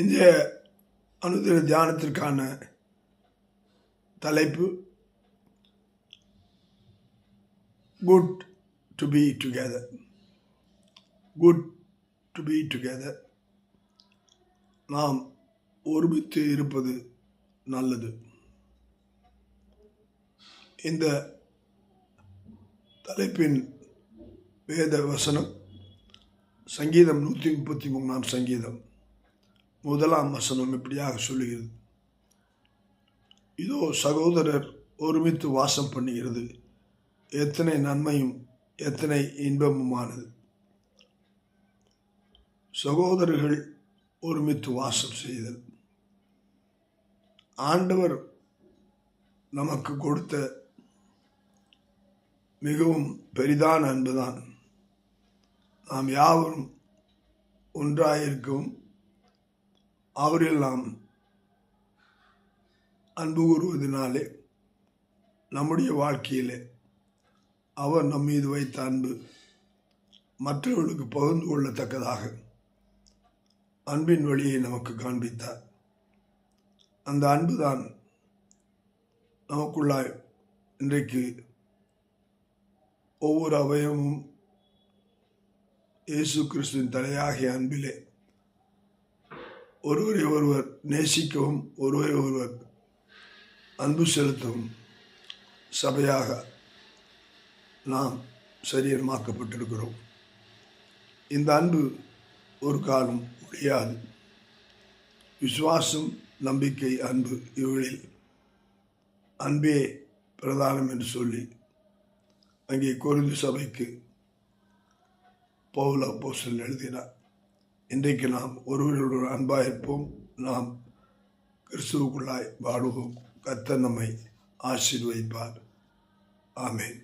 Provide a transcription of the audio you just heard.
இந்த அனுதின தியானத்திற்கான தலைப்பு good to be together. Good to be together. நாம் ஒருமித்து இருப்பது நல்லது. இந்த தலைப்பின் வேத வசனம் சங்கீதம் 133 சங்கீதம் 1 வசனம் இப்படியாக சொல்லுகிறது: இதோ சகோதரர் ஒருமித்து வாசம் பண்ணுகிறது, எத்தனை நன்மையும் எத்தனை இன்பமுமானது. சகோதரர்கள் ஒருமித்து வாசம் செய்தல் ஆண்டவர் நமக்கு கொடுத்த மிகவும் பெரிதான அன்புதான். நாம் யாவரும் ஒன்றாயிருக்கவும் அவரில் நாம் அன்பு கூறுவதனாலே நம்முடைய வாழ்க்கையிலே அவர் நம் மீது வைத்த அன்பு மற்றவர்களுக்கு பகிர்ந்து கொள்ளத்தக்கதாக அன்பின் வழியை நமக்கு காண்பித்தார். அந்த அன்புதான் நமக்குள்ளாய் இன்றைக்கு ஒவ்வொரு அவயமும் இயேசு கிறிஸ்துவின் தலையாகிய அன்பிலே ஒருவரை ஒருவர் நேசிக்கவும் ஒருவரை ஒருவர் அன்பு செலுத்தவும் சபையாக நாம் சரீரமாக்கப்பட்டிருக்கிறோம். இந்த அன்பு ஒரு காலம் ஒழியாது. விசுவாசம், நம்பிக்கை, அன்பு இவர்களில் அன்பே பிரதானம் என்று சொல்லி அங்கே கொரிந்து சபைக்கு பவுல் அப்போஸ்தலன் எழுதினார். இன்றைக்கு நாம் ஒருவரோடு அன்பாயிருப்போம், நாம் கிறிஸ்துவுக்குள்ளாய் வாழுவோம். கர்த்தர் நம்மை ஆசீர்வதிப்பார். ஆமென்.